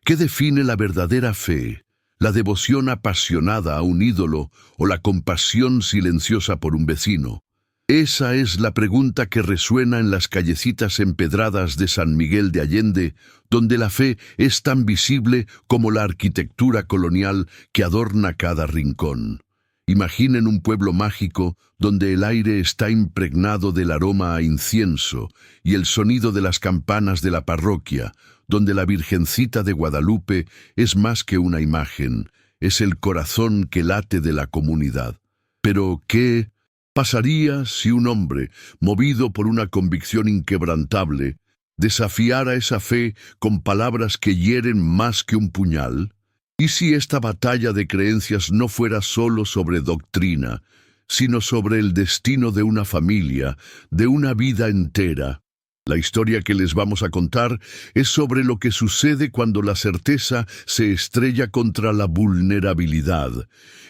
¿Qué define la verdadera fe? ¿La devoción apasionada a un ídolo o la compasión silenciosa por un vecino? Esa es la pregunta que resuena en las callecitas empedradas de San Miguel de Allende, donde la fe es tan visible como la arquitectura colonial que adorna cada rincón. Imaginen un pueblo mágico donde el aire está impregnado del aroma a incienso y el sonido de las campanas de la parroquia, donde la Virgencita de Guadalupe es más que una imagen, es el corazón que late de la comunidad. Pero, ¿qué pasaría si un hombre, movido por una convicción inquebrantable, desafiara esa fe con palabras que hieren más que un puñal? ¿Y si esta batalla de creencias no fuera solo sobre doctrina, sino sobre el destino de una familia, de una vida entera? La historia que les vamos a contar es sobre lo que sucede cuando la certeza se estrella contra la vulnerabilidad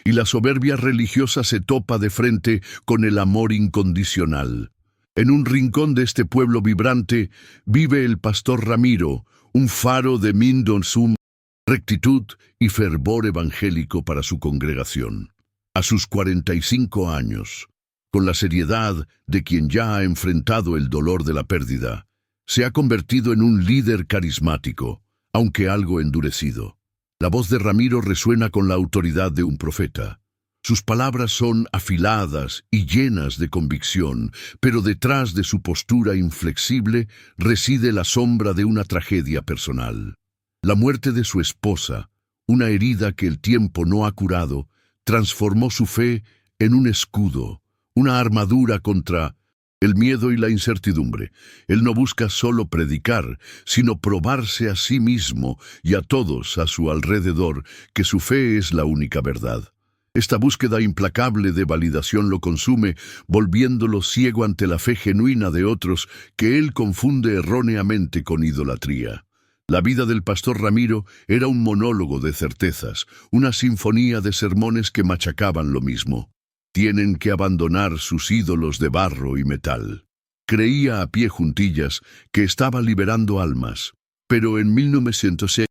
y la soberbia religiosa se topa de frente con el amor incondicional. En un rincón de este pueblo vibrante vive el pastor Ramiro, un faro de Mindonsum, rectitud y fervor evangélico para su congregación. A sus 45 años, con la seriedad de quien ya ha enfrentado el dolor de la pérdida, se ha convertido en un líder carismático, aunque algo endurecido. La voz de Ramiro resuena con la autoridad de un profeta. Sus palabras son afiladas y llenas de convicción, pero detrás de su postura inflexible reside la sombra de una tragedia personal. La muerte de su esposa, una herida que el tiempo no ha curado, transformó su fe en un escudo, una armadura contra el miedo y la incertidumbre. Él no busca solo predicar, sino probarse a sí mismo y a todos a su alrededor que su fe es la única verdad. Esta búsqueda implacable de validación lo consume, volviéndolo ciego ante la fe genuina de otros que él confunde erróneamente con idolatría. La vida del pastor Ramiro era un monólogo de certezas, una sinfonía de sermones que machacaban lo mismo. Tienen que abandonar sus ídolos de barro y metal. Creía a pie juntillas que estaba liberando almas, pero en 1906,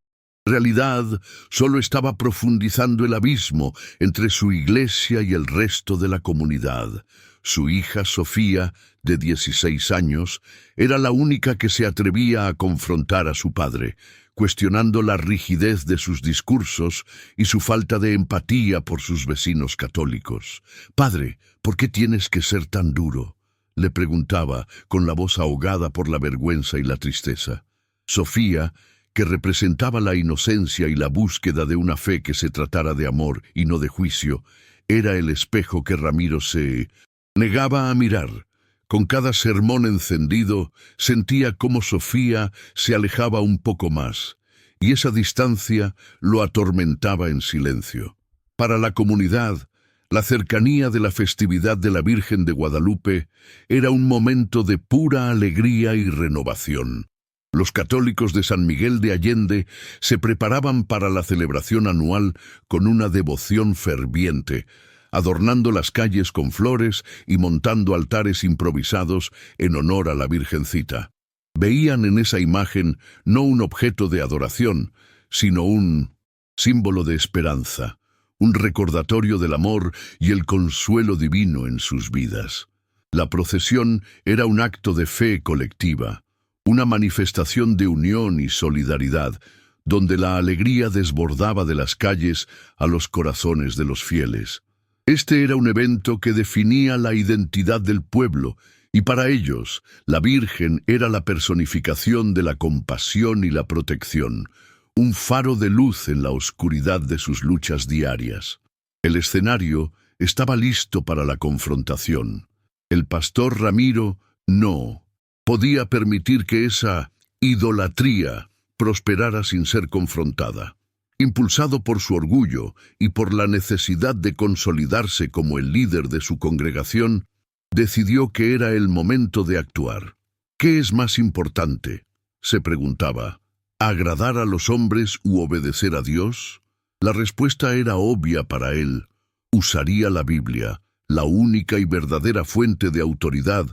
en realidad, solo estaba profundizando el abismo entre su iglesia y el resto de la comunidad. Su hija Sofía, de 16 años, era la única que se atrevía a confrontar a su padre, cuestionando la rigidez de sus discursos y su falta de empatía por sus vecinos católicos. «Padre, ¿por qué tienes que ser tan duro?», le preguntaba, con la voz ahogada por la vergüenza y la tristeza. Sofía, que representaba la inocencia y la búsqueda de una fe que se tratara de amor y no de juicio, era el espejo que Ramiro se negaba a mirar. Con cada sermón encendido, sentía cómo Sofía se alejaba un poco más, y esa distancia lo atormentaba en silencio. Para la comunidad, la cercanía de la festividad de la Virgen de Guadalupe era un momento de pura alegría y renovación. Los católicos de San Miguel de Allende se preparaban para la celebración anual con una devoción ferviente, adornando las calles con flores y montando altares improvisados en honor a la Virgencita. Veían en esa imagen no un objeto de adoración, sino un símbolo de esperanza, un recordatorio del amor y el consuelo divino en sus vidas. La procesión era un acto de fe colectiva, una manifestación de unión y solidaridad, donde la alegría desbordaba de las calles a los corazones de los fieles. Este era un evento que definía la identidad del pueblo, y para ellos, la Virgen era la personificación de la compasión y la protección, un faro de luz en la oscuridad de sus luchas diarias. El escenario estaba listo para la confrontación. El pastor Ramiro no podía permitir que esa idolatría prosperara sin ser confrontada. Impulsado por su orgullo y por la necesidad de consolidarse como el líder de su congregación, decidió que era el momento de actuar. ¿Qué es más importante?, se preguntaba. ¿Agradar a los hombres u obedecer a Dios? La respuesta era obvia para él. Usaría la Biblia, la única y verdadera fuente de autoridad,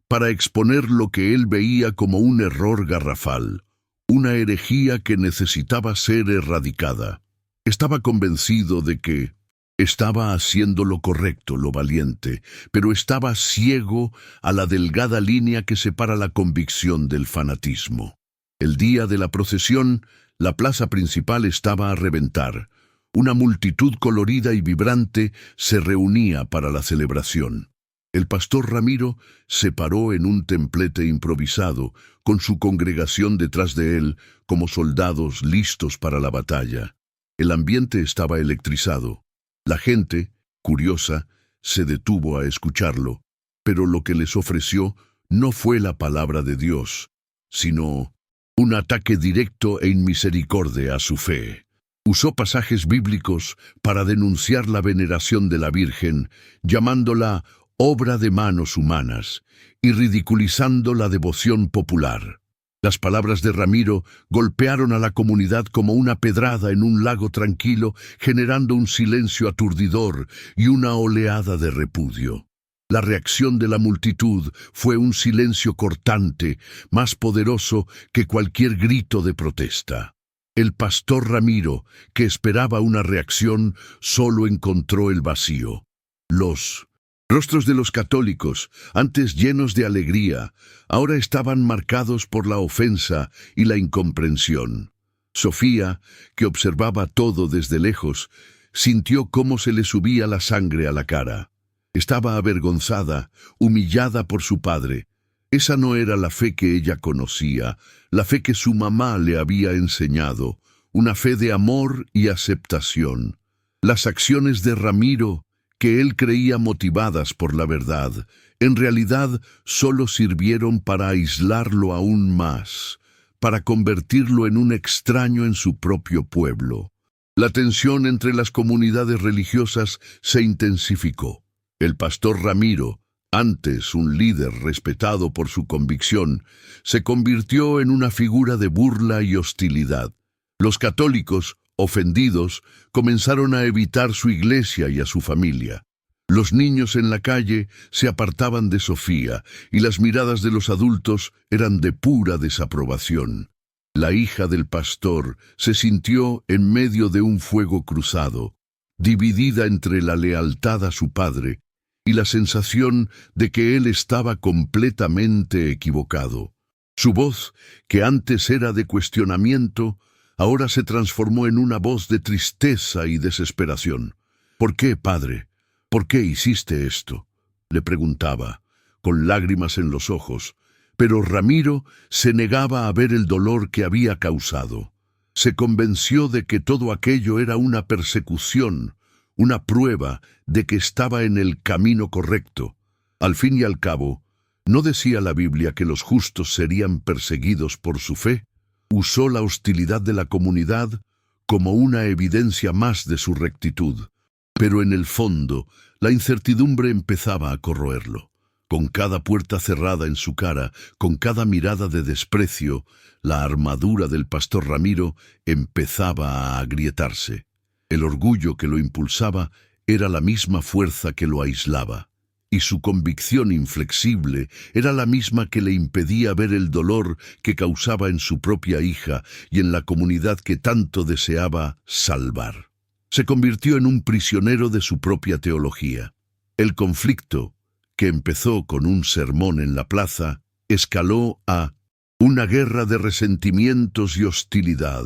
para exponer lo que él veía como un error garrafal, una herejía que necesitaba ser erradicada. Estaba convencido de que estaba haciendo lo correcto, lo valiente, pero estaba ciego a la delgada línea que separa la convicción del fanatismo. El día de la procesión, la plaza principal estaba a reventar. Una multitud colorida y vibrante se reunía para la celebración. El pastor Ramiro se paró en un templete improvisado, con su congregación detrás de él, como soldados listos para la batalla. El ambiente estaba electrizado. La gente, curiosa, se detuvo a escucharlo, pero lo que les ofreció no fue la palabra de Dios, sino un ataque directo e inmisericordia a su fe. Usó pasajes bíblicos para denunciar la veneración de la Virgen, llamándola obra de manos humanas, y ridiculizando la devoción popular. Las palabras de Ramiro golpearon a la comunidad como una pedrada en un lago tranquilo, generando un silencio aturdidor y una oleada de repudio. La reacción de la multitud fue un silencio cortante, más poderoso que cualquier grito de protesta. El pastor Ramiro, que esperaba una reacción, solo encontró el vacío. Los rostros de los católicos, antes llenos de alegría, ahora estaban marcados por la ofensa y la incomprensión. Sofía, que observaba todo desde lejos, sintió cómo se le subía la sangre a la cara. Estaba avergonzada, humillada por su padre. Esa no era la fe que ella conocía, la fe que su mamá le había enseñado, una fe de amor y aceptación. Las acciones de Ramiro, que él creía motivadas por la verdad, en realidad solo sirvieron para aislarlo aún más, para convertirlo en un extraño en su propio pueblo. La tensión entre las comunidades religiosas se intensificó. El pastor Ramiro, antes un líder respetado por su convicción, se convirtió en una figura de burla y hostilidad. Los católicos, ofendidos, comenzaron a evitar su iglesia y a su familia. Los niños en la calle se apartaban de Sofía y las miradas de los adultos eran de pura desaprobación. La hija del pastor se sintió en medio de un fuego cruzado, dividida entre la lealtad a su padre y la sensación de que él estaba completamente equivocado. Su voz, que antes era de cuestionamiento, ahora se transformó en una voz de tristeza y desesperación. «¿Por qué, padre? ¿Por qué hiciste esto?», le preguntaba, con lágrimas en los ojos, pero Ramiro se negaba a ver el dolor que había causado. Se convenció de que todo aquello era una persecución, una prueba de que estaba en el camino correcto. Al fin y al cabo, ¿no decía la Biblia que los justos serían perseguidos por su fe? Usó la hostilidad de la comunidad como una evidencia más de su rectitud. Pero en el fondo, la incertidumbre empezaba a corroerlo. Con cada puerta cerrada en su cara, con cada mirada de desprecio, la armadura del pastor Ramiro empezaba a agrietarse. El orgullo que lo impulsaba era la misma fuerza que lo aislaba, y su convicción inflexible era la misma que le impedía ver el dolor que causaba en su propia hija y en la comunidad que tanto deseaba salvar. Se convirtió en un prisionero de su propia teología. El conflicto, que empezó con un sermón en la plaza, escaló a una guerra de resentimientos y hostilidad.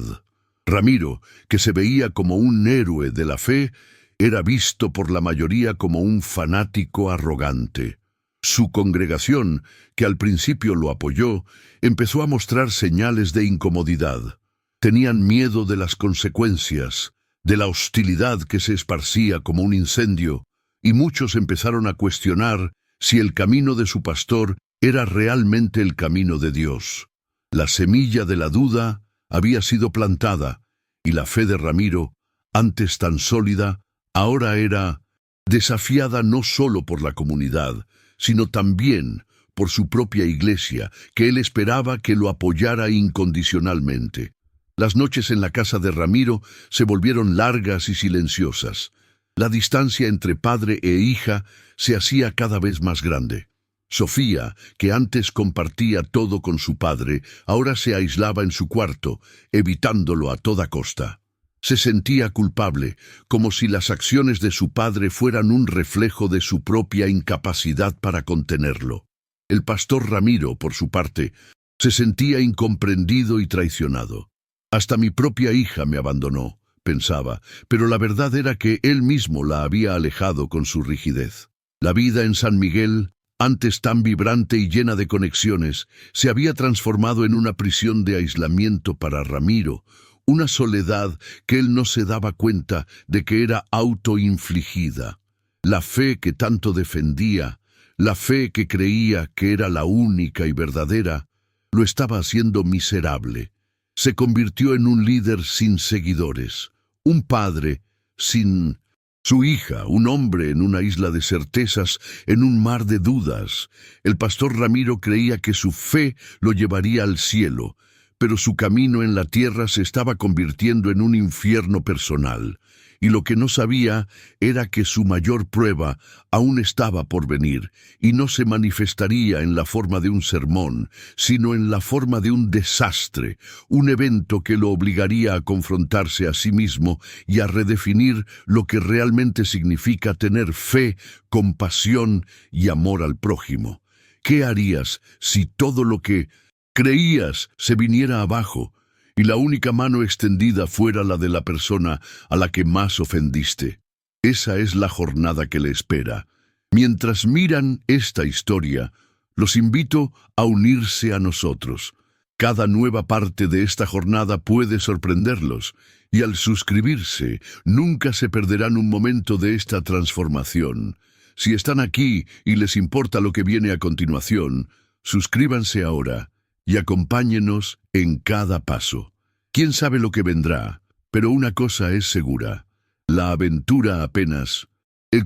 Ramiro, que se veía como un héroe de la fe, era visto por la mayoría como un fanático arrogante. Su congregación, que al principio lo apoyó, empezó a mostrar señales de incomodidad. Tenían miedo de las consecuencias, de la hostilidad que se esparcía como un incendio, y muchos empezaron a cuestionar si el camino de su pastor era realmente el camino de Dios. La semilla de la duda había sido plantada, y la fe de Ramiro, antes tan sólida, ahora era desafiada no solo por la comunidad, sino también por su propia iglesia, que él esperaba que lo apoyara incondicionalmente. Las noches en la casa de Ramiro se volvieron largas y silenciosas. La distancia entre padre e hija se hacía cada vez más grande. Sofía, que antes compartía todo con su padre, ahora se aislaba en su cuarto, evitándolo a toda costa. Se sentía culpable, como si las acciones de su padre fueran un reflejo de su propia incapacidad para contenerlo. El pastor Ramiro, por su parte, se sentía incomprendido y traicionado. Hasta mi propia hija me abandonó, pensaba, pero la verdad era que él mismo la había alejado con su rigidez. La vida en San Miguel, antes tan vibrante y llena de conexiones, se había transformado en una prisión de aislamiento para Ramiro, una soledad que él no se daba cuenta de que era autoinfligida. La fe que tanto defendía, la fe que creía que era la única y verdadera, lo estaba haciendo miserable. Se convirtió en un líder sin seguidores, un padre sin su hija, un hombre en una isla de certezas, en un mar de dudas. El pastor Ramiro creía que su fe lo llevaría al cielo, pero su camino en la tierra se estaba convirtiendo en un infierno personal, y lo que no sabía era que su mayor prueba aún estaba por venir, y no se manifestaría en la forma de un sermón, sino en la forma de un desastre, un evento que lo obligaría a confrontarse a sí mismo y a redefinir lo que realmente significa tener fe, compasión y amor al prójimo. ¿Qué harías si todo lo que creías se viniera abajo y la única mano extendida fuera la de la persona a la que más ofendiste? Esa es la jornada que le espera. Mientras miran esta historia, los invito a unirse a nosotros. Cada nueva parte de esta jornada puede sorprenderlos, y al suscribirse, nunca se perderán un momento de esta transformación. Si están aquí y les importa lo que viene a continuación, suscríbanse ahora y acompáñenos en cada paso. ¿Quién sabe lo que vendrá? Pero una cosa es segura: la aventura apenas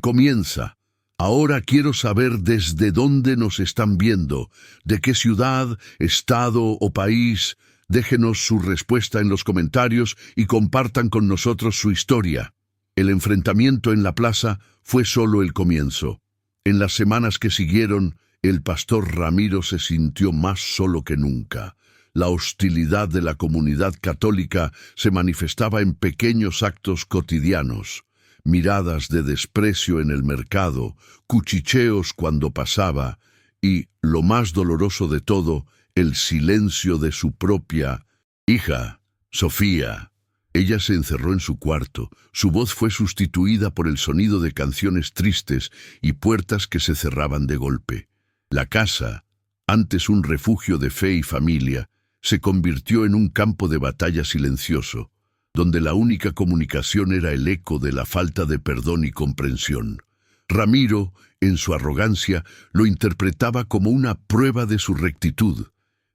comienza. Ahora quiero saber desde dónde nos están viendo, de qué ciudad, estado o país. Déjenos su respuesta en los comentarios y compartan con nosotros su historia. El enfrentamiento en la plaza fue solo el comienzo. En las semanas que siguieron, el pastor Ramiro se sintió más solo que nunca. La hostilidad de la comunidad católica se manifestaba en pequeños actos cotidianos: miradas de desprecio en el mercado, cuchicheos cuando pasaba y, lo más doloroso de todo, el silencio de su propia hija, Sofía. Ella se encerró en su cuarto. Su voz fue sustituida por el sonido de canciones tristes y puertas que se cerraban de golpe. La casa, antes un refugio de fe y familia, se convirtió en un campo de batalla silencioso, donde la única comunicación era el eco de la falta de perdón y comprensión. Ramiro, en su arrogancia, lo interpretaba como una prueba de su rectitud.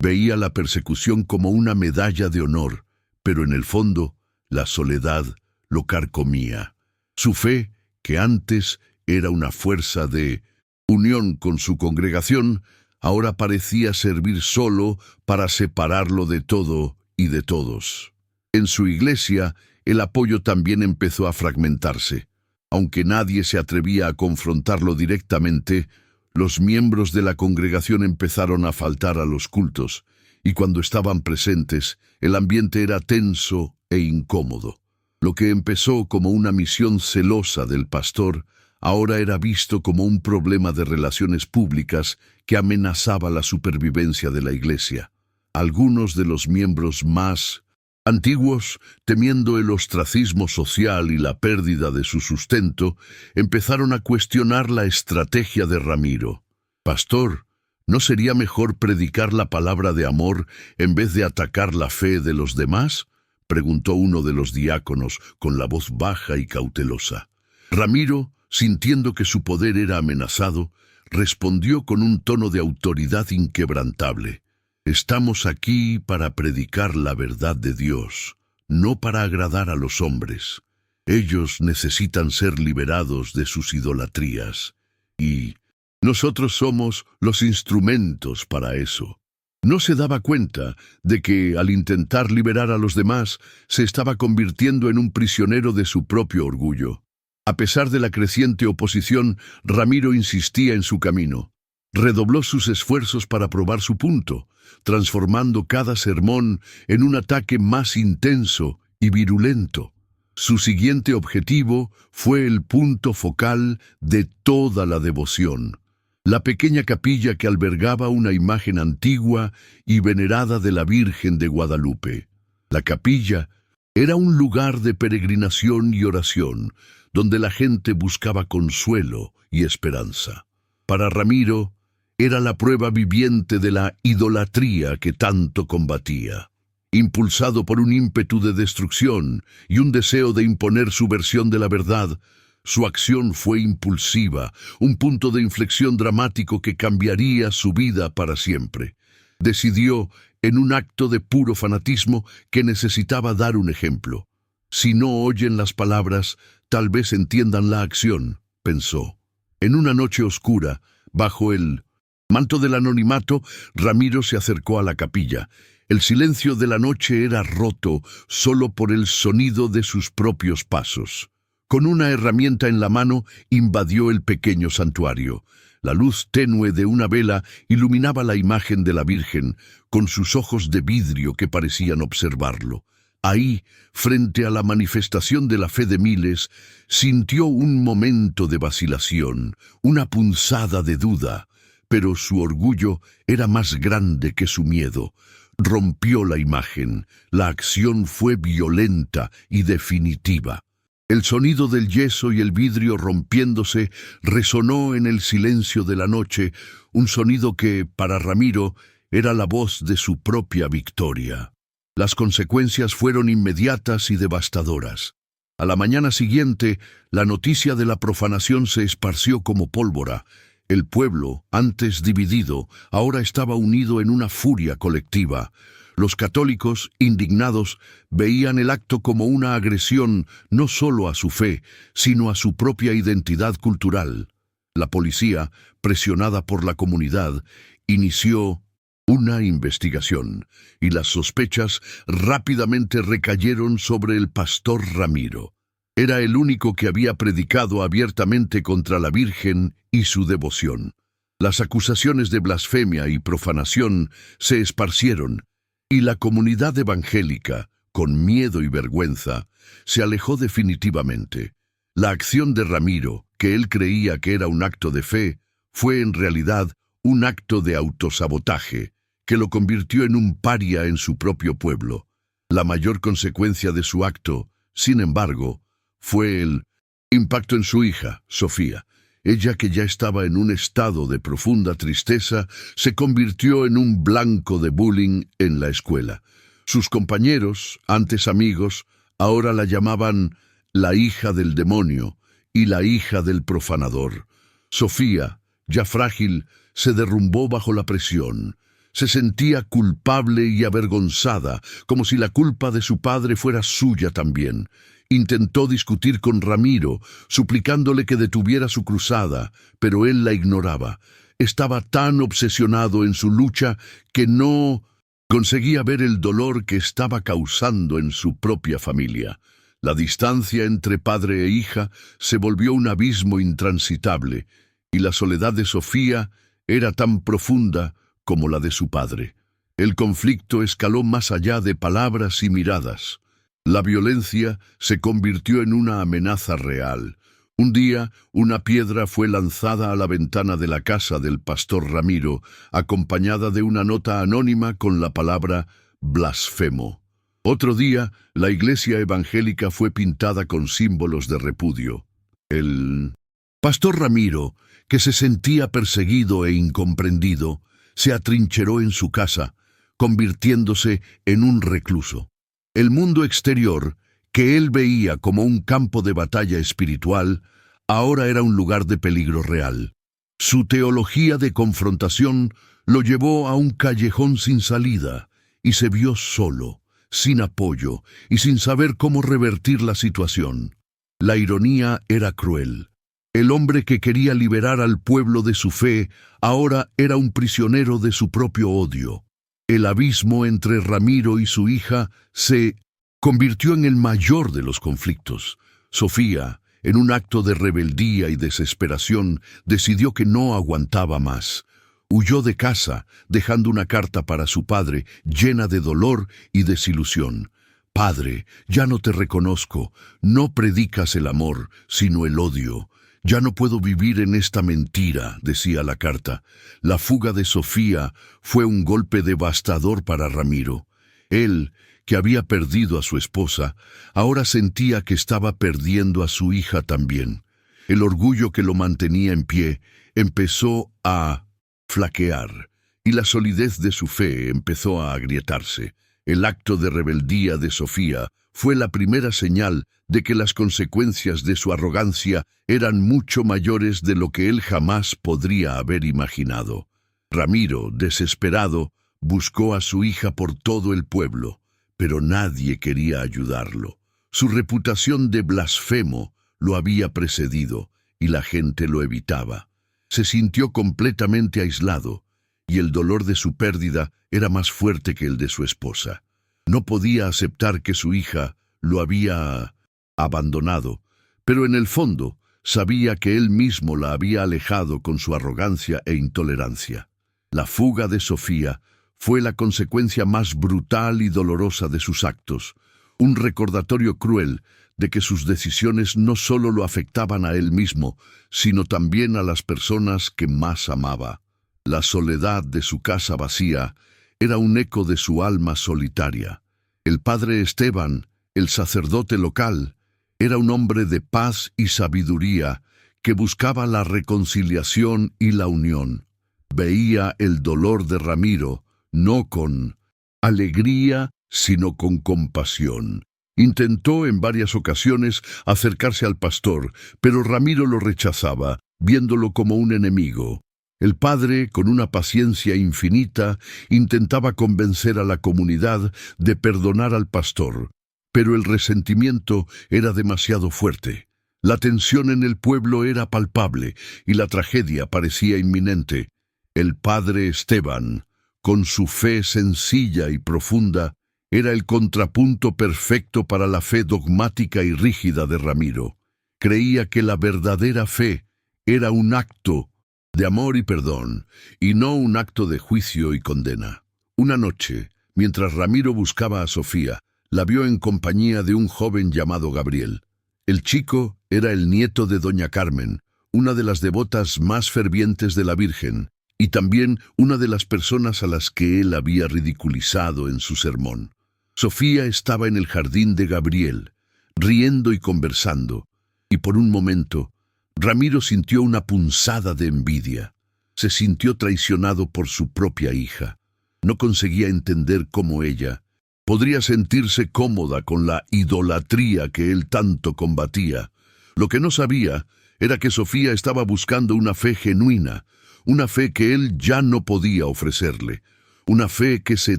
Veía la persecución como una medalla de honor, pero en el fondo, la soledad lo carcomía. Su fe, que antes era una fuerza de unión con su congregación, ahora parecía servir solo para separarlo de todo y de todos. En su iglesia, el apoyo también empezó a fragmentarse. Aunque nadie se atrevía a confrontarlo directamente, los miembros de la congregación empezaron a faltar a los cultos, y cuando estaban presentes, el ambiente era tenso e incómodo. Lo que empezó como una misión celosa del pastor, ahora era visto como un problema de relaciones públicas que amenazaba la supervivencia de la iglesia. Algunos de los miembros más antiguos, temiendo el ostracismo social y la pérdida de su sustento, empezaron a cuestionar la estrategia de Ramiro. «Pastor, ¿no sería mejor predicar la palabra de amor en vez de atacar la fe de los demás?», preguntó uno de los diáconos con la voz baja y cautelosa. Ramiro, sintiendo que su poder era amenazado, respondió con un tono de autoridad inquebrantable: «Estamos aquí para predicar la verdad de Dios, no para agradar a los hombres. Ellos necesitan ser liberados de sus idolatrías, y nosotros somos los instrumentos para eso». No se daba cuenta de que, al intentar liberar a los demás, se estaba convirtiendo en un prisionero de su propio orgullo. A pesar de la creciente oposición, Ramiro insistía en su camino. Redobló sus esfuerzos para probar su punto, transformando cada sermón en un ataque más intenso y virulento. Su siguiente objetivo fue el punto focal de toda la devoción, la pequeña capilla que albergaba una imagen antigua y venerada de la Virgen de Guadalupe. La capilla era un lugar de peregrinación y oración, donde la gente buscaba consuelo y esperanza. Para Ramiro, era la prueba viviente de la idolatría que tanto combatía. Impulsado por un ímpetu de destrucción y un deseo de imponer su versión de la verdad, su acción fue impulsiva, un punto de inflexión dramático que cambiaría su vida para siempre. Decidió, en un acto de puro fanatismo, que necesitaba dar un ejemplo. Si no oyen las palabras, tal vez entiendan la acción, pensó. En una noche oscura, bajo el manto del anonimato, Ramiro se acercó a la capilla. El silencio de la noche era roto solo por el sonido de sus propios pasos. Con una herramienta en la mano, invadió el pequeño santuario. La luz tenue de una vela iluminaba la imagen de la Virgen, con sus ojos de vidrio que parecían observarlo. Ahí, frente a la manifestación de la fe de miles, sintió un momento de vacilación, una punzada de duda, pero su orgullo era más grande que su miedo. Rompió la imagen. La acción fue violenta y definitiva. El sonido del yeso y el vidrio rompiéndose resonó en el silencio de la noche, un sonido que, para Ramiro, era la voz de su propia victoria. Las consecuencias fueron inmediatas y devastadoras. A la mañana siguiente, la noticia de la profanación se esparció como pólvora. El pueblo, antes dividido, ahora estaba unido en una furia colectiva. Los católicos, indignados, veían el acto como una agresión no solo a su fe, sino a su propia identidad cultural. La policía, presionada por la comunidad, inició una investigación, y las sospechas rápidamente recayeron sobre el pastor Ramiro. Era el único que había predicado abiertamente contra la Virgen y su devoción. Las acusaciones de blasfemia y profanación se esparcieron, y la comunidad evangélica, con miedo y vergüenza, se alejó definitivamente. La acción de Ramiro, que él creía que era un acto de fe, fue en realidad un acto de autosabotaje, que lo convirtió en un paria en su propio pueblo. La mayor consecuencia de su acto, sin embargo, fue el impacto en su hija, Sofía. Ella, que ya estaba en un estado de profunda tristeza, se convirtió en un blanco de bullying en la escuela. Sus compañeros, antes amigos, ahora la llamaban la hija del demonio y la hija del profanador. Sofía, ya frágil, se derrumbó bajo la presión. Se sentía culpable y avergonzada, como si la culpa de su padre fuera suya también. Intentó discutir con Ramiro, suplicándole que detuviera su cruzada, pero él la ignoraba. Estaba tan obsesionado en su lucha que no conseguía ver el dolor que estaba causando en su propia familia. La distancia entre padre e hija se volvió un abismo intransitable, y la soledad de Sofía era tan profunda como la de su padre. El conflicto escaló más allá de palabras y miradas. La violencia se convirtió en una amenaza real. Un día, una piedra fue lanzada a la ventana de la casa del pastor Ramiro, acompañada de una nota anónima con la palabra blasfemo. Otro día, la iglesia evangélica fue pintada con símbolos de repudio. El pastor Ramiro, que se sentía perseguido e incomprendido, se atrincheró en su casa, convirtiéndose en un recluso. El mundo exterior, que él veía como un campo de batalla espiritual, ahora era un lugar de peligro real. Su teología de confrontación lo llevó a un callejón sin salida, y se vio solo, sin apoyo y sin saber cómo revertir la situación. La ironía era cruel. El hombre que quería liberar al pueblo de su fe, ahora era un prisionero de su propio odio. El abismo entre Ramiro y su hija se convirtió en el mayor de los conflictos. Sofía, en un acto de rebeldía y desesperación, decidió que no aguantaba más. Huyó de casa, dejando una carta para su padre, llena de dolor y desilusión. «Padre, ya no te reconozco, no predicas el amor, sino el odio. Ya no puedo vivir en esta mentira», decía la carta. La fuga de Sofía fue un golpe devastador para Ramiro. Él, que había perdido a su esposa, ahora sentía que estaba perdiendo a su hija también. El orgullo que lo mantenía en pie empezó a flaquear, y la solidez de su fe empezó a agrietarse. El acto de rebeldía de Sofía fue la primera señal de que las consecuencias de su arrogancia eran mucho mayores de lo que él jamás podría haber imaginado. Ramiro, desesperado, buscó a su hija por todo el pueblo, pero nadie quería ayudarlo. Su reputación de blasfemo lo había precedido y la gente lo evitaba. Se sintió completamente aislado, y el dolor de su pérdida era más fuerte que el de su esposa. No podía aceptar que su hija lo había abandonado, pero en el fondo sabía que él mismo la había alejado con su arrogancia e intolerancia. La fuga de Sofía fue la consecuencia más brutal y dolorosa de sus actos, un recordatorio cruel de que sus decisiones no solo lo afectaban a él mismo, sino también a las personas que más amaba. La soledad de su casa vacía era un eco de su alma solitaria. El padre Esteban, el sacerdote local, era un hombre de paz y sabiduría que buscaba la reconciliación y la unión. Veía el dolor de Ramiro, no con alegría, sino con compasión. Intentó en varias ocasiones acercarse al pastor, pero Ramiro lo rechazaba, viéndolo como un enemigo. El padre, con una paciencia infinita, intentaba convencer a la comunidad de perdonar al pastor, pero el resentimiento era demasiado fuerte. La tensión en el pueblo era palpable y la tragedia parecía inminente. El padre Esteban, con su fe sencilla y profunda, era el contrapunto perfecto para la fe dogmática y rígida de Ramiro. Creía que la verdadera fe era un acto de amor y perdón, y no un acto de juicio y condena. Una noche, mientras Ramiro buscaba a Sofía, la vio en compañía de un joven llamado Gabriel. El chico era el nieto de doña Carmen, una de las devotas más fervientes de la Virgen, y también una de las personas a las que él había ridiculizado en su sermón. Sofía estaba en el jardín de Gabriel, riendo y conversando, y por un momento Ramiro sintió una punzada de envidia. Se sintió traicionado por su propia hija. No conseguía entender cómo ella podría sentirse cómoda con la idolatría que él tanto combatía. Lo que no sabía era que Sofía estaba buscando una fe genuina, una fe que él ya no podía ofrecerle, una fe que se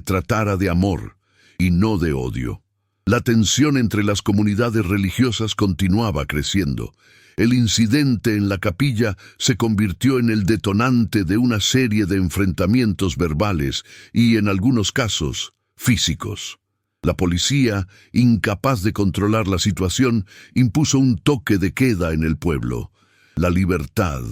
tratara de amor y no de odio. La tensión entre las comunidades religiosas continuaba creciendo. El incidente en la capilla se convirtió en el detonante de una serie de enfrentamientos verbales y, en algunos casos, físicos. La policía, incapaz de controlar la situación, impuso un toque de queda en el pueblo. La libertad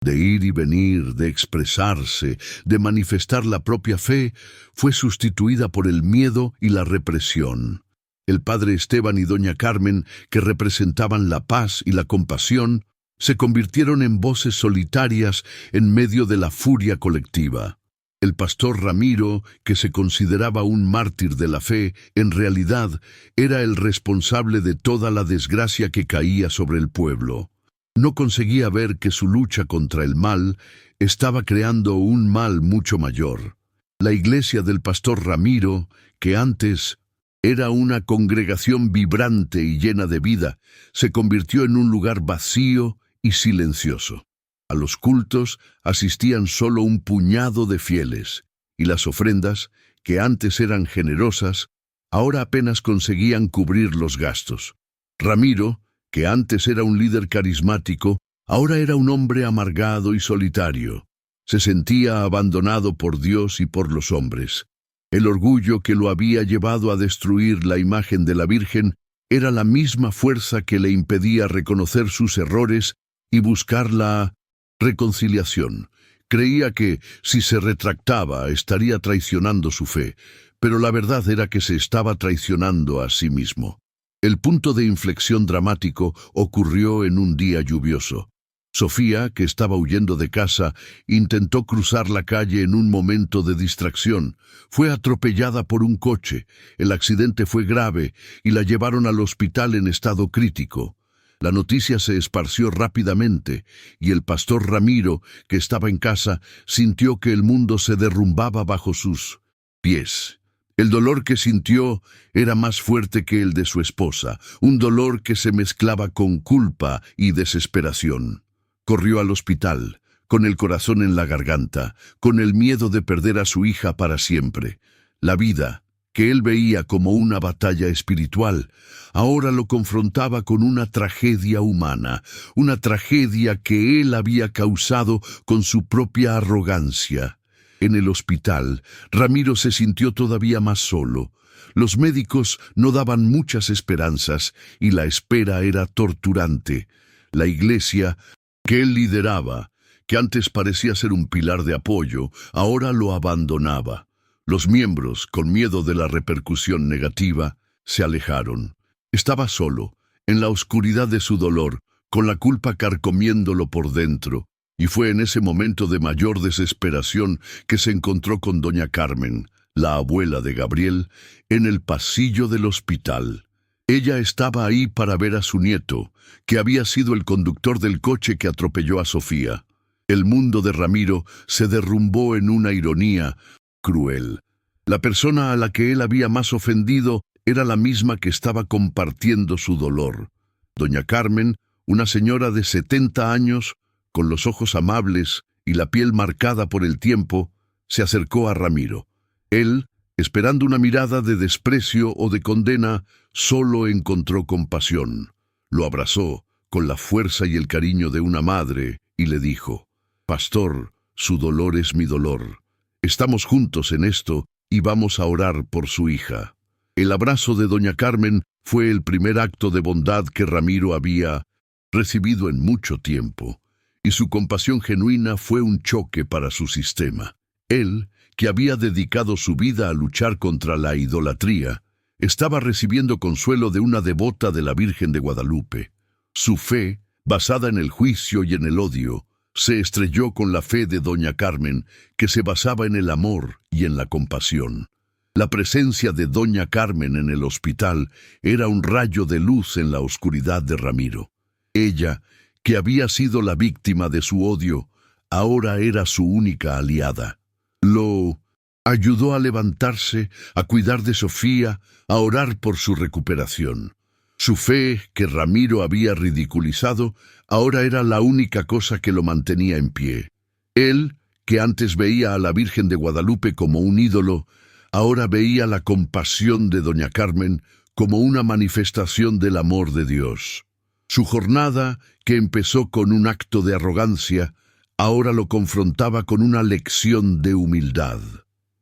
de ir y venir, de expresarse, de manifestar la propia fe, fue sustituida por el miedo y la represión. El padre Esteban y doña Carmen, que representaban la paz y la compasión, se convirtieron en voces solitarias en medio de la furia colectiva. El pastor Ramiro, que se consideraba un mártir de la fe, en realidad era el responsable de toda la desgracia que caía sobre el pueblo. No conseguía ver que su lucha contra el mal estaba creando un mal mucho mayor. La iglesia del pastor Ramiro, que antes era una congregación vibrante y llena de vida, se convirtió en un lugar vacío y silencioso. A los cultos asistían solo un puñado de fieles, y las ofrendas, que antes eran generosas, ahora apenas conseguían cubrir los gastos. Ramiro, que antes era un líder carismático, ahora era un hombre amargado y solitario. Se sentía abandonado por Dios y por los hombres. El orgullo que lo había llevado a destruir la imagen de la Virgen era la misma fuerza que le impedía reconocer sus errores y buscar la reconciliación. Creía que, si se retractaba, estaría traicionando su fe, pero la verdad era que se estaba traicionando a sí mismo. El punto de inflexión dramático ocurrió en un día lluvioso. Sofía, que estaba huyendo de casa, intentó cruzar la calle en un momento de distracción. Fue atropellada por un coche. El accidente fue grave y la llevaron al hospital en estado crítico. La noticia se esparció rápidamente y el pastor Ramiro, que estaba en casa, sintió que el mundo se derrumbaba bajo sus pies. El dolor que sintió era más fuerte que el de su esposa, un dolor que se mezclaba con culpa y desesperación. Corrió al hospital, con el corazón en la garganta, con el miedo de perder a su hija para siempre. La vida, que él veía como una batalla espiritual, ahora lo confrontaba con una tragedia humana, una tragedia que él había causado con su propia arrogancia. En el hospital, Ramiro se sintió todavía más solo. Los médicos no daban muchas esperanzas y la espera era torturante. La iglesia que él lideraba, que antes parecía ser un pilar de apoyo, ahora lo abandonaba. Los miembros, con miedo de la repercusión negativa, se alejaron. Estaba solo, en la oscuridad de su dolor, con la culpa carcomiéndolo por dentro, y fue en ese momento de mayor desesperación que se encontró con doña Carmen, la abuela de Gabriel, en el pasillo del hospital. Ella estaba ahí para ver a su nieto, que había sido el conductor del coche que atropelló a Sofía. El mundo de Ramiro se derrumbó en una ironía cruel. La persona a la que él había más ofendido era la misma que estaba compartiendo su dolor. Doña Carmen, una señora de 70 años, con los ojos amables y la piel marcada por el tiempo, se acercó a Ramiro. Él, esperando una mirada de desprecio o de condena, solo encontró compasión. Lo abrazó con la fuerza y el cariño de una madre y le dijo: «Pastor, su dolor es mi dolor. Estamos juntos en esto y vamos a orar por su hija». El abrazo de doña Carmen fue el primer acto de bondad que Ramiro había recibido en mucho tiempo, y su compasión genuina fue un choque para su sistema. Él, que había dedicado su vida a luchar contra la idolatría, estaba recibiendo consuelo de una devota de la Virgen de Guadalupe. Su fe, basada en el juicio y en el odio, se estrelló con la fe de doña Carmen, que se basaba en el amor y en la compasión. La presencia de doña Carmen en el hospital era un rayo de luz en la oscuridad de Ramiro. Ella, que había sido la víctima de su odio, ahora era su única aliada. Lo ayudó a levantarse, a cuidar de Sofía, a orar por su recuperación. Su fe, que Ramiro había ridiculizado, ahora era la única cosa que lo mantenía en pie. Él, que antes veía a la Virgen de Guadalupe como un ídolo, ahora veía la compasión de doña Carmen como una manifestación del amor de Dios. Su jornada, que empezó con un acto de arrogancia, ahora lo confrontaba con una lección de humildad.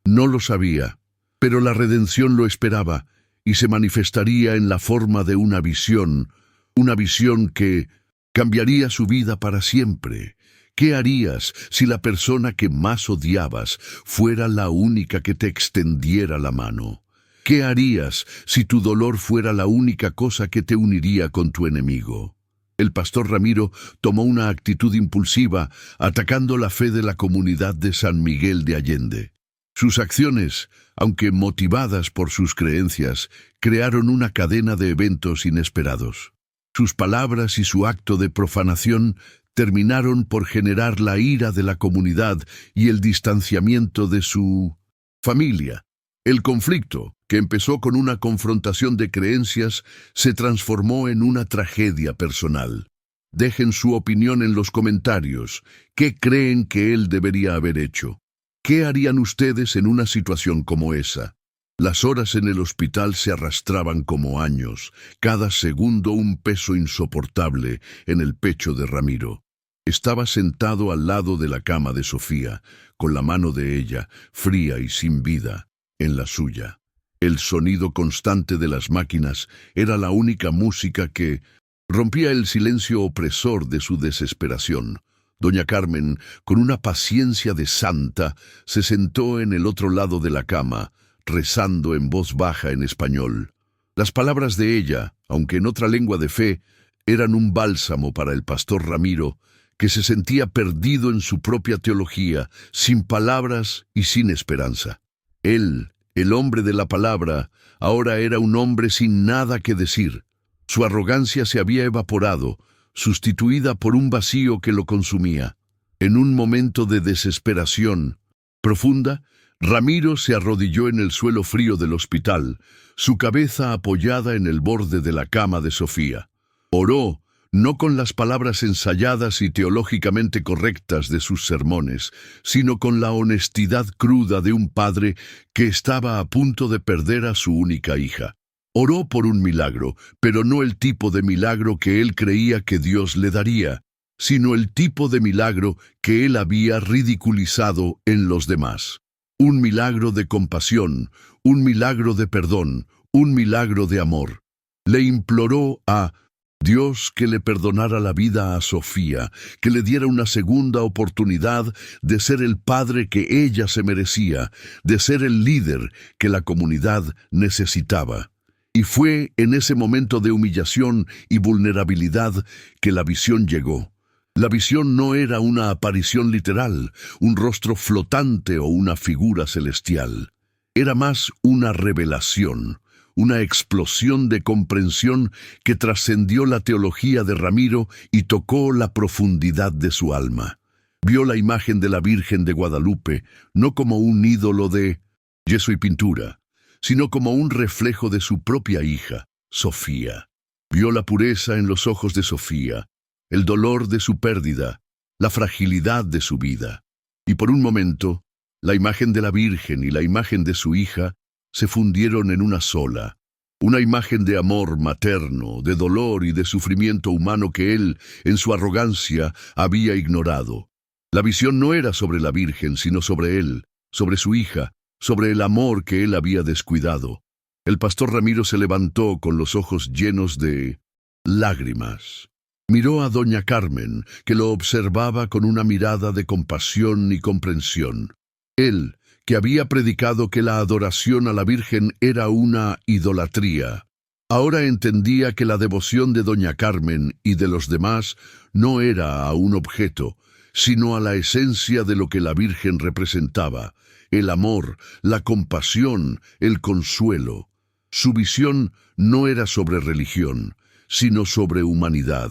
No lo sabía, pero la redención lo esperaba y se manifestaría en la forma de una visión que cambiaría su vida para siempre. ¿Qué harías si la persona que más odiabas fuera la única que te extendiera la mano? ¿Qué harías si tu dolor fuera la única cosa que te uniría con tu enemigo? El pastor Ramiro tomó una actitud impulsiva, atacando la fe de la comunidad de San Miguel de Allende. Sus acciones, aunque motivadas por sus creencias, crearon una cadena de eventos inesperados. Sus palabras y su acto de profanación terminaron por generar la ira de la comunidad y el distanciamiento de su familia. El conflicto, que empezó con una confrontación de creencias, se transformó en una tragedia personal. Dejen su opinión en los comentarios. ¿Qué creen que él debería haber hecho? ¿Qué harían ustedes en una situación como esa? Las horas en el hospital se arrastraban como años, cada segundo un peso insoportable en el pecho de Ramiro. Estaba sentado al lado de la cama de Sofía, con la mano de ella, fría y sin vida, en la suya. El sonido constante de las máquinas era la única música que rompía el silencio opresor de su desesperación. Doña Carmen, con una paciencia de santa, se sentó en el otro lado de la cama, rezando en voz baja en español. Las palabras de ella, aunque en otra lengua de fe, eran un bálsamo para el pastor Ramiro, que se sentía perdido en su propia teología, sin palabras y sin esperanza. Él, el hombre de la palabra, ahora era un hombre sin nada que decir. Su arrogancia se había evaporado, sustituida por un vacío que lo consumía. En un momento de desesperación profunda, Ramiro se arrodilló en el suelo frío del hospital, su cabeza apoyada en el borde de la cama de Sofía. Oró, no con las palabras ensayadas y teológicamente correctas de sus sermones, sino con la honestidad cruda de un padre que estaba a punto de perder a su única hija. Oró por un milagro, pero no el tipo de milagro que él creía que Dios le daría, sino el tipo de milagro que él había ridiculizado en los demás. Un milagro de compasión, un milagro de perdón, un milagro de amor. Le imploró a Dios que le perdonara la vida a Sofía, que le diera una segunda oportunidad de ser el padre que ella se merecía, de ser el líder que la comunidad necesitaba. Y fue en ese momento de humillación y vulnerabilidad que la visión llegó. La visión no era una aparición literal, un rostro flotante o una figura celestial. Era más una revelación, una explosión de comprensión que trascendió la teología de Ramiro y tocó la profundidad de su alma. Vio la imagen de la Virgen de Guadalupe, no como un ídolo de yeso y pintura, sino como un reflejo de su propia hija, Sofía. Vio la pureza en los ojos de Sofía, el dolor de su pérdida, la fragilidad de su vida. Y por un momento, la imagen de la Virgen y la imagen de su hija se fundieron en una sola, una imagen de amor materno, de dolor y de sufrimiento humano que él, en su arrogancia, había ignorado. La visión no era sobre la Virgen, sino sobre él, sobre su hija, sobre el amor que él había descuidado. El pastor Ramiro se levantó con los ojos llenos de lágrimas. Miró a doña Carmen, que lo observaba con una mirada de compasión y comprensión. Él, que había predicado que la adoración a la Virgen era una idolatría, ahora entendía que la devoción de doña Carmen y de los demás no era a un objeto, sino a la esencia de lo que la Virgen representaba, el amor, la compasión, el consuelo. Su visión no era sobre religión, sino sobre humanidad.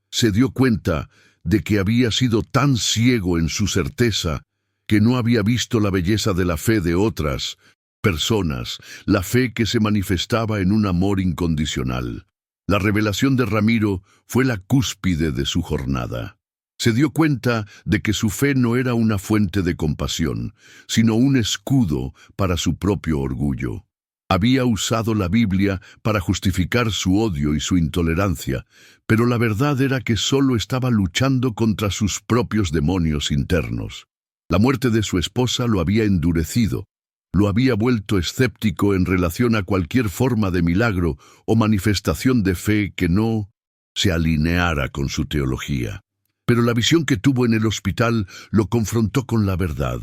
Se dio cuenta de que había sido tan ciego en su certeza que no había visto la belleza de la fe de otras personas, la fe que se manifestaba en un amor incondicional. La revelación de Ramiro fue la cúspide de su jornada. Se dio cuenta de que su fe no era una fuente de compasión, sino un escudo para su propio orgullo. Había usado la Biblia para justificar su odio y su intolerancia, pero la verdad era que solo estaba luchando contra sus propios demonios internos. La muerte de su esposa lo había endurecido, lo había vuelto escéptico en relación a cualquier forma de milagro o manifestación de fe que no se alineara con su teología. Pero la visión que tuvo en el hospital lo confrontó con la verdad.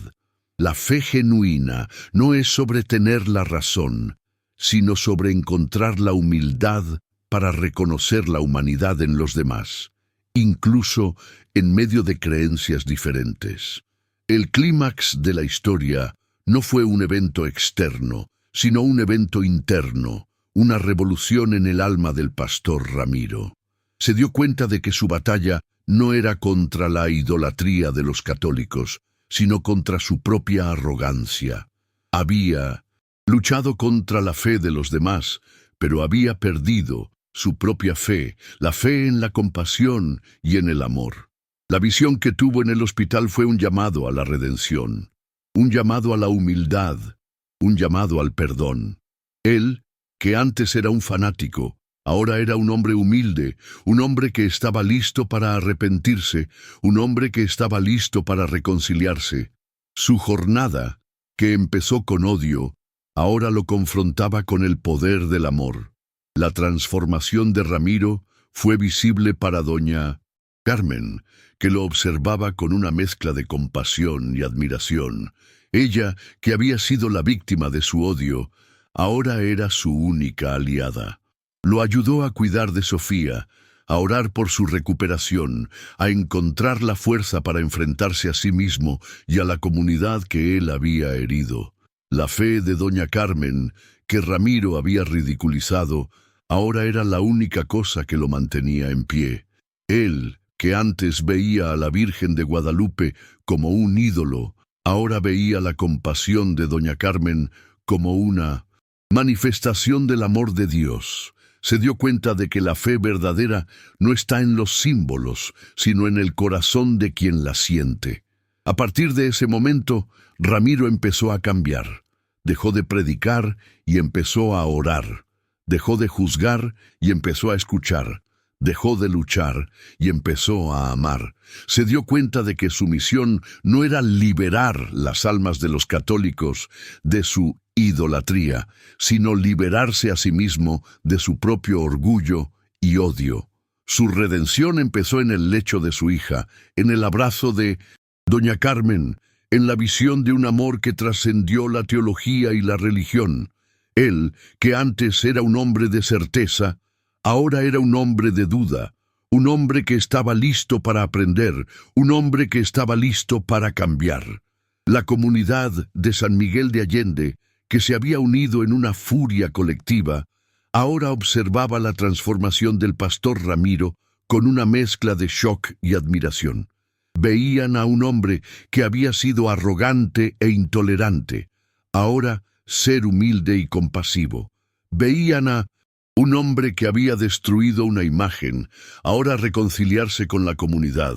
La fe genuina no es sobre tener la razón, sino sobre encontrar la humildad para reconocer la humanidad en los demás, incluso en medio de creencias diferentes. El clímax de la historia no fue un evento externo, sino un evento interno, una revolución en el alma del pastor Ramiro. Se dio cuenta de que su batalla no era contra la idolatría de los católicos, sino contra su propia arrogancia. Había luchado contra la fe de los demás, pero había perdido su propia fe, la fe en la compasión y en el amor. La visión que tuvo en el hospital fue un llamado a la redención, un llamado a la humildad, un llamado al perdón. Él, que antes era un fanático, ahora era un hombre humilde, un hombre que estaba listo para arrepentirse, un hombre que estaba listo para reconciliarse. Su jornada, que empezó con odio, ahora lo confrontaba con el poder del amor. La transformación de Ramiro fue visible para doña Carmen, que lo observaba con una mezcla de compasión y admiración. Ella, que había sido la víctima de su odio, ahora era su única aliada. Lo ayudó a cuidar de Sofía, a orar por su recuperación, a encontrar la fuerza para enfrentarse a sí mismo y a la comunidad que él había herido. La fe de doña Carmen, que Ramiro había ridiculizado, ahora era la única cosa que lo mantenía en pie. Él, que antes veía a la Virgen de Guadalupe como un ídolo, ahora veía la compasión de doña Carmen como una manifestación del amor de Dios. Se dio cuenta de que la fe verdadera no está en los símbolos, sino en el corazón de quien la siente. A partir de ese momento, Ramiro empezó a cambiar. Dejó de predicar y empezó a orar. Dejó de juzgar y empezó a escuchar. Dejó de luchar y empezó a amar. Se dio cuenta de que su misión no era liberar las almas de los católicos de su idolatría, sino liberarse a sí mismo de su propio orgullo y odio. Su redención empezó en el lecho de su hija, en el abrazo de doña Carmen, en la visión de un amor que trascendió la teología y la religión. Él, que antes era un hombre de certeza, ahora era un hombre de duda, un hombre que estaba listo para aprender, un hombre que estaba listo para cambiar. La comunidad de San Miguel de Allende, que se había unido en una furia colectiva, ahora observaba la transformación del pastor Ramiro con una mezcla de shock y admiración. Veían a un hombre que había sido arrogante e intolerante, ahora ser humilde y compasivo. Veían a un hombre que había destruido una imagen, ahora reconciliarse con la comunidad.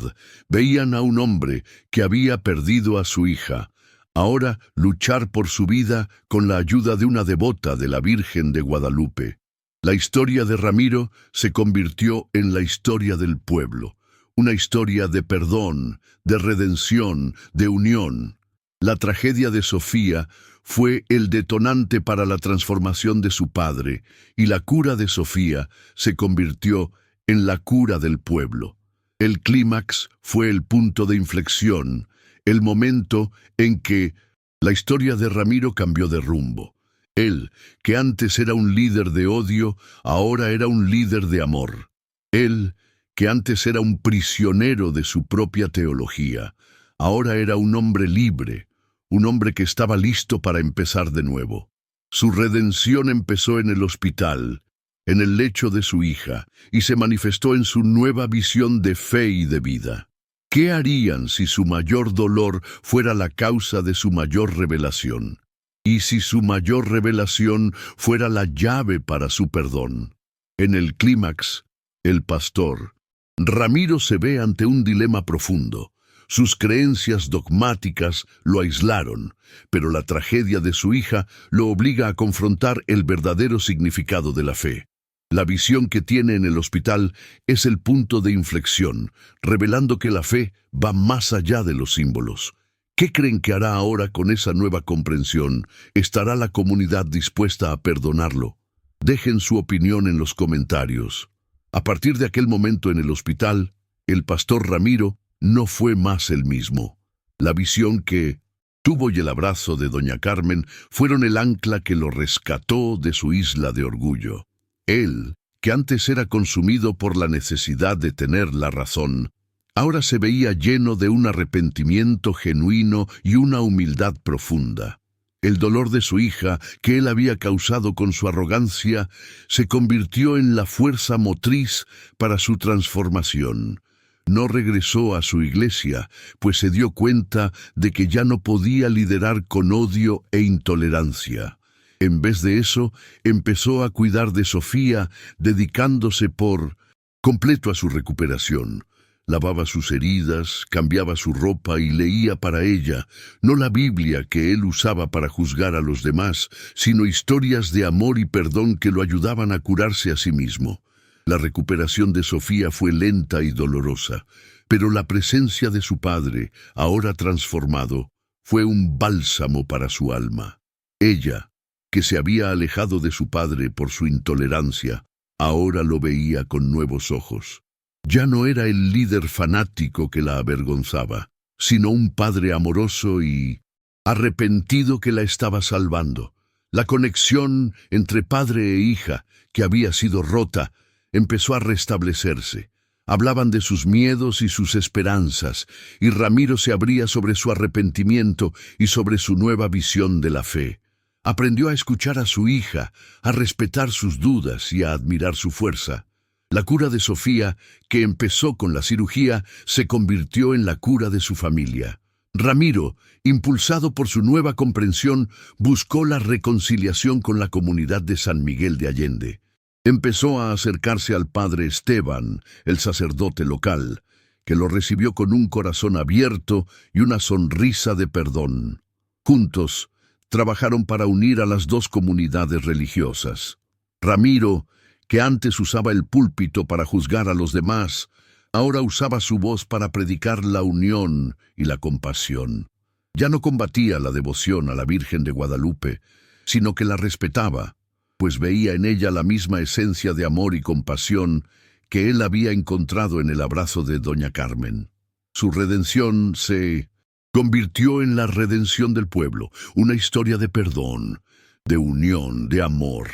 Veían a un hombre que había perdido a su hija, ahora luchar por su vida con la ayuda de una devota de la Virgen de Guadalupe. La historia de Ramiro se convirtió en la historia del pueblo, una historia de perdón, de redención, de unión. La tragedia de Sofía fue el detonante para la transformación de su padre, y la cura de Sofía se convirtió en la cura del pueblo. El clímax fue el punto de inflexión, el momento en que la historia de Ramiro cambió de rumbo. Él, que antes era un líder de odio, ahora era un líder de amor. Él, que antes era un prisionero de su propia teología, ahora era un hombre libre, un hombre que estaba listo para empezar de nuevo. Su redención empezó en el hospital, en el lecho de su hija, y se manifestó en su nueva visión de fe y de vida. ¿Qué harían si su mayor dolor fuera la causa de su mayor revelación? ¿Y si su mayor revelación fuera la llave para su perdón? En el clímax, el pastor Ramiro se ve ante un dilema profundo. Sus creencias dogmáticas lo aislaron, pero la tragedia de su hija lo obliga a confrontar el verdadero significado de la fe. La visión que tiene en el hospital es el punto de inflexión, revelando que la fe va más allá de los símbolos. ¿Qué creen que hará ahora con esa nueva comprensión? ¿Estará la comunidad dispuesta a perdonarlo? Dejen su opinión en los comentarios. A partir de aquel momento en el hospital, el pastor Ramiro no fue más el mismo. La visión que tuvo y el abrazo de doña Carmen fueron el ancla que lo rescató de su isla de orgullo. Él, que antes era consumido por la necesidad de tener la razón, ahora se veía lleno de un arrepentimiento genuino y una humildad profunda. El dolor de su hija, que él había causado con su arrogancia, se convirtió en la fuerza motriz para su transformación. No regresó a su iglesia, pues se dio cuenta de que ya no podía liderar con odio e intolerancia. En vez de eso, empezó a cuidar de Sofía, dedicándose por completo a su recuperación. Lavaba sus heridas, cambiaba su ropa y leía para ella, no la Biblia que él usaba para juzgar a los demás, sino historias de amor y perdón que lo ayudaban a curarse a sí mismo. La recuperación de Sofía fue lenta y dolorosa, pero la presencia de su padre, ahora transformado, fue un bálsamo para su alma. Ella, que se había alejado de su padre por su intolerancia, ahora lo veía con nuevos ojos. Ya no era el líder fanático que la avergonzaba, sino un padre amoroso y arrepentido que la estaba salvando. La conexión entre padre e hija, que había sido rota, empezó a restablecerse. Hablaban de sus miedos y sus esperanzas, y Ramiro se abría sobre su arrepentimiento y sobre su nueva visión de la fe. Aprendió a escuchar a su hija, a respetar sus dudas y a admirar su fuerza. La cura de Sofía, que empezó con la cirugía, se convirtió en la cura de su familia. Ramiro, impulsado por su nueva comprensión, buscó la reconciliación con la comunidad de San Miguel de Allende. Empezó a acercarse al padre Esteban, el sacerdote local, que lo recibió con un corazón abierto y una sonrisa de perdón. Juntos, trabajaron para unir a las dos comunidades religiosas. Ramiro, que antes usaba el púlpito para juzgar a los demás, ahora usaba su voz para predicar la unión y la compasión. Ya no combatía la devoción a la Virgen de Guadalupe, sino que la respetaba, pues veía en ella la misma esencia de amor y compasión que él había encontrado en el abrazo de doña Carmen. Su redención se convirtió en la redención del pueblo, una historia de perdón, de unión, de amor.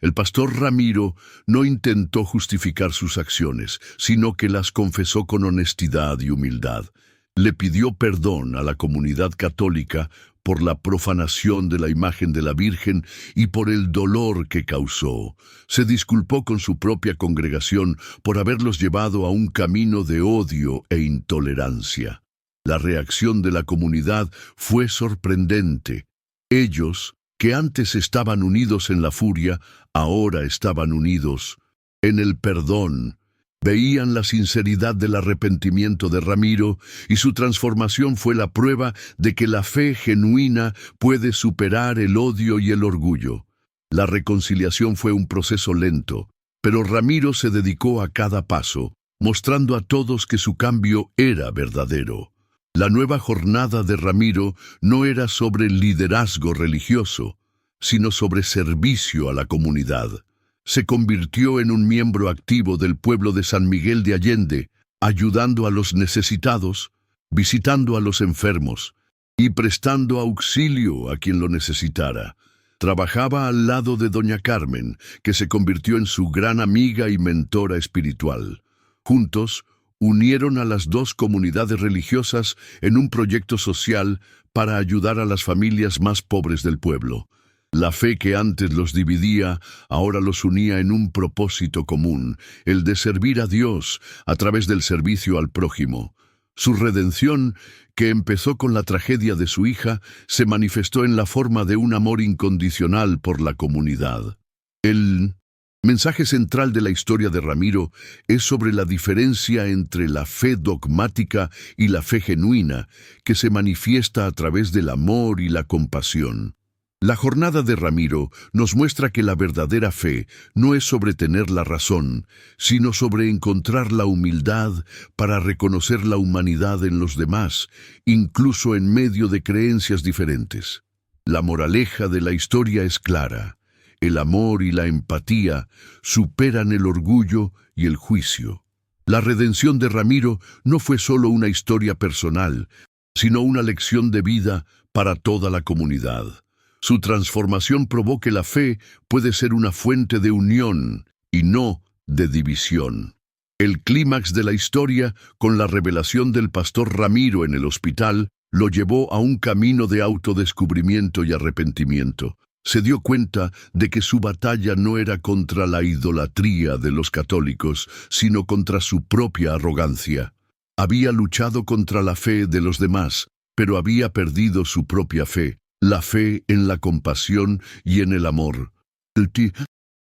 El pastor Ramiro no intentó justificar sus acciones, sino que las confesó con honestidad y humildad. Le pidió perdón a la comunidad católica por la profanación de la imagen de la Virgen y por el dolor que causó. Se disculpó con su propia congregación por haberlos llevado a un camino de odio e intolerancia. La reacción de la comunidad fue sorprendente. Ellos, que antes estaban unidos en la furia, ahora estaban unidos en el perdón. Veían la sinceridad del arrepentimiento de Ramiro y su transformación fue la prueba de que la fe genuina puede superar el odio y el orgullo. La reconciliación fue un proceso lento, pero Ramiro se dedicó a cada paso, mostrando a todos que su cambio era verdadero. La nueva jornada de Ramiro no era sobre liderazgo religioso, sino sobre servicio a la comunidad. Se convirtió en un miembro activo del pueblo de San Miguel de Allende, ayudando a los necesitados, visitando a los enfermos y prestando auxilio a quien lo necesitara. Trabajaba al lado de doña Carmen, que se convirtió en su gran amiga y mentora espiritual. Juntos, unieron a las dos comunidades religiosas en un proyecto social para ayudar a las familias más pobres del pueblo. La fe que antes los dividía, ahora los unía en un propósito común, el de servir a Dios a través del servicio al prójimo. Su redención, que empezó con la tragedia de su hija, se manifestó en la forma de un amor incondicional por la comunidad. El mensaje central de la historia de Ramiro es sobre la diferencia entre la fe dogmática y la fe genuina, que se manifiesta a través del amor y la compasión. La jornada de Ramiro nos muestra que la verdadera fe no es sobre tener la razón, sino sobre encontrar la humildad para reconocer la humanidad en los demás, incluso en medio de creencias diferentes. La moraleja de la historia es clara. El amor y la empatía superan el orgullo y el juicio. La redención de Ramiro no fue solo una historia personal, sino una lección de vida para toda la comunidad. Su transformación probó que la fe puede ser una fuente de unión y no de división. El clímax de la historia, con la revelación del pastor Ramiro en el hospital, lo llevó a un camino de autodescubrimiento y arrepentimiento. Se dio cuenta de que su batalla no era contra la idolatría de los católicos, sino contra su propia arrogancia. Había luchado contra la fe de los demás, pero había perdido su propia fe. La fe en la compasión y en el amor. La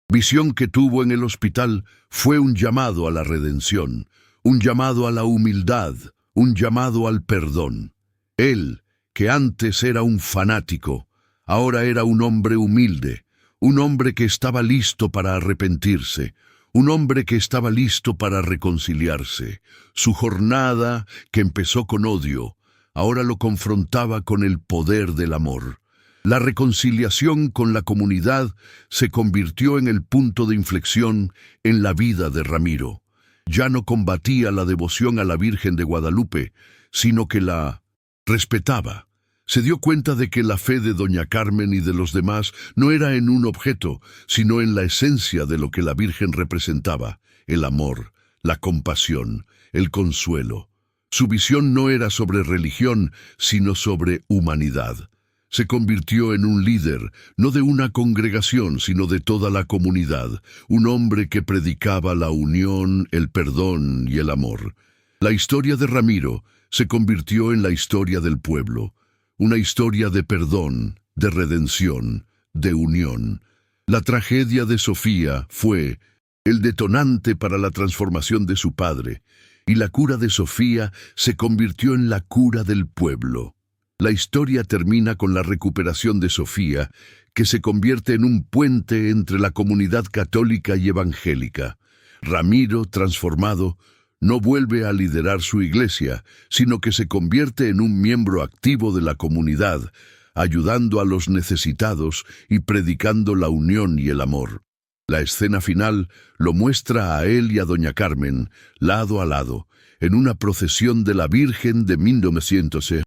visión que tuvo en el hospital fue un llamado a la redención, un llamado a la humildad, un llamado al perdón. Él, que antes era un fanático, ahora era un hombre humilde, un hombre que estaba listo para arrepentirse, un hombre que estaba listo para reconciliarse. Su jornada, que empezó con odio, ahora lo confrontaba con el poder del amor. La reconciliación con la comunidad se convirtió en el punto de inflexión en la vida de Ramiro. Ya no combatía la devoción a la Virgen de Guadalupe, sino que la respetaba. Se dio cuenta de que la fe de doña Carmen y de los demás no era en un objeto, sino en la esencia de lo que la Virgen representaba: el amor, la compasión, el consuelo. Su visión no era sobre religión, sino sobre humanidad. Se convirtió en un líder, no de una congregación, sino de toda la comunidad, un hombre que predicaba la unión, el perdón y el amor. La historia de Ramiro se convirtió en la historia del pueblo, una historia de perdón, de redención, de unión. La tragedia de Sofía fue el detonante para la transformación de su padre, y la cura de Sofía se convirtió en la cura del pueblo. La historia termina con la recuperación de Sofía, que se convierte en un puente entre la comunidad católica y evangélica. Ramiro, transformado, no vuelve a liderar su iglesia, sino que se convierte en un miembro activo de la comunidad, ayudando a los necesitados y predicando la unión y el amor. La escena final lo muestra a él y a doña Carmen, lado a lado, en una procesión de la Virgen de 1900.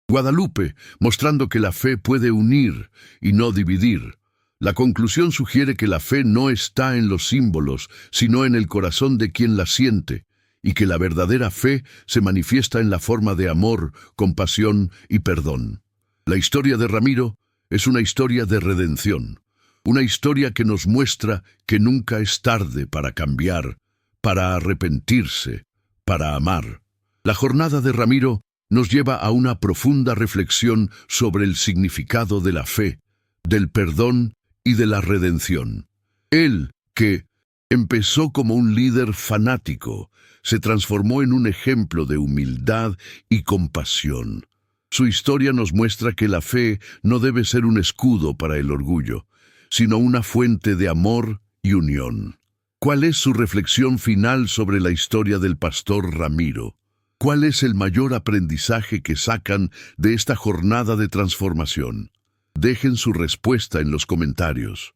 Guadalupe, mostrando que la fe puede unir y no dividir. La conclusión sugiere que la fe no está en los símbolos, sino en el corazón de quien la siente, y que la verdadera fe se manifiesta en la forma de amor, compasión y perdón. La historia de Ramiro es una historia de redención, una historia que nos muestra que nunca es tarde para cambiar, para arrepentirse, para amar. La jornada de Ramiro nos lleva a una profunda reflexión sobre el significado de la fe, del perdón y de la redención. Él, que empezó como un líder fanático, se transformó en un ejemplo de humildad y compasión. Su historia nos muestra que la fe no debe ser un escudo para el orgullo, sino una fuente de amor y unión. ¿Cuál es su reflexión final sobre la historia del pastor Ramiro? ¿Cuál es el mayor aprendizaje que sacan de esta jornada de transformación? Dejen su respuesta en los comentarios.